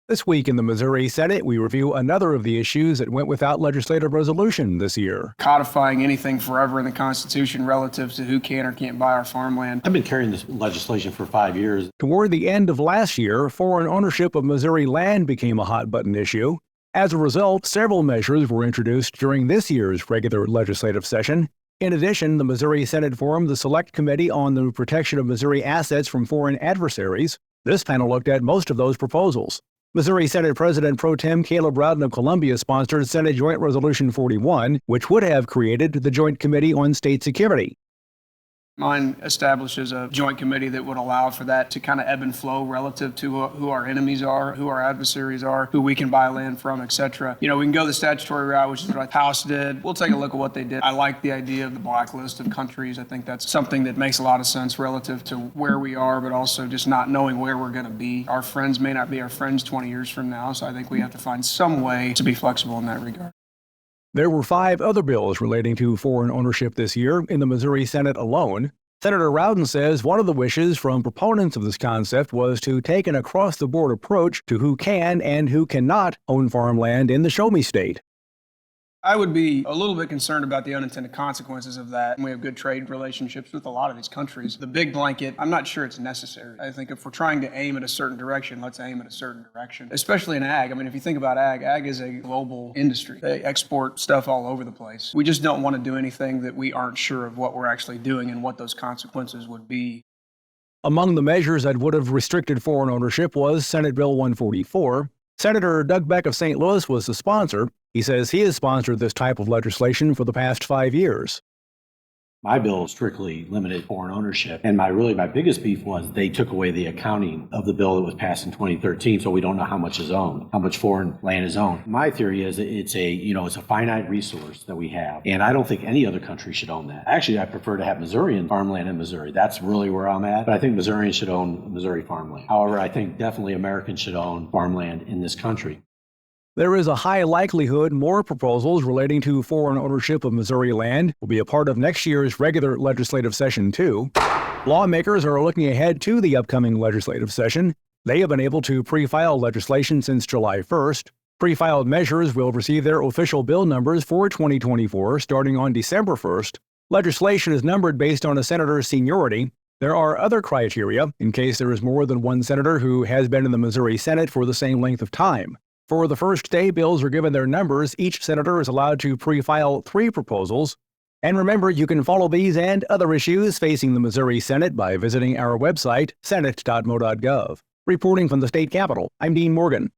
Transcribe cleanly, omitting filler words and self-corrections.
This week in the Missouri Senate, we review another of the issues that went without legislative resolution this year. Codifying anything forever in the Constitution relative to who can or can't buy our farmland. I've been carrying this legislation for 5 years. Toward the end of last year, foreign ownership of Missouri land became a hot-button issue. As a result, several measures were introduced during this year's regular legislative session. In addition, the Missouri Senate formed the Select Committee on the Protection of Missouri Assets from Foreign Adversaries. This panel looked at most of those proposals. Missouri Senate President Pro Tem Caleb Rowden of Columbia sponsored Senate Joint Resolution 41, which would have created the Joint Committee on State Security. Mine establishes a joint committee that would allow for that to kind of ebb and flow relative to who our enemies are, who our adversaries are, who we can buy land from, etc. We can go the statutory route, which is what House did. We'll take a look at what they did. I like the idea of the blacklist of countries. I think that's something that makes a lot of sense relative to where we are, but also just not knowing where we're going to be. Our friends may not be our friends 20 years from now, so I think we have to find some way to be flexible in that regard. There were 5 other bills relating to foreign ownership this year in the Missouri Senate alone. Senator Rowden says one of the wishes from proponents of this concept was to take an across-the-board approach to who can and who cannot own farmland in the Show Me State. I would be a little bit concerned about the unintended consequences of that. We have good trade relationships with a lot of these countries. The big blanket, I'm not sure it's necessary. I think if we're trying to aim at a certain direction, let's aim at a certain direction, especially in ag. I mean, if you think about ag is a global industry. They export stuff all over the place. We just don't want to do anything that we aren't sure of what we're actually doing and what those consequences would be. Among the measures that would have restricted foreign ownership was Senate Bill 144. Senator Doug Beck of St. Louis was the sponsor. He says he has sponsored this type of legislation for the past 5 years. My bill strictly limited foreign ownership, and my biggest beef was they took away the accounting of the bill that was passed in 2013, so we don't know how much is owned, how much foreign land is owned. My theory is it's a finite resource that we have, and I don't think any other country should own that. Actually, I prefer to have Missourian farmland in Missouri. That's really where I'm at, but I think Missourians should own Missouri farmland. However, I think definitely Americans should own farmland in this country. There is a high likelihood more proposals relating to foreign ownership of Missouri land will be a part of next year's regular legislative session, too. Lawmakers are looking ahead to the upcoming legislative session. They have been able to pre-file legislation since July 1st. Pre-filed measures will receive their official bill numbers for 2024 starting on December 1st. Legislation is numbered based on a senator's seniority. There are other criteria in case there is more than one senator who has been in the Missouri Senate for the same length of time. For the first day bills are given their numbers, each senator is allowed to pre-file 3 proposals. And remember, you can follow these and other issues facing the Missouri Senate by visiting our website, senate.mo.gov. Reporting from the state capitol, I'm Dean Morgan.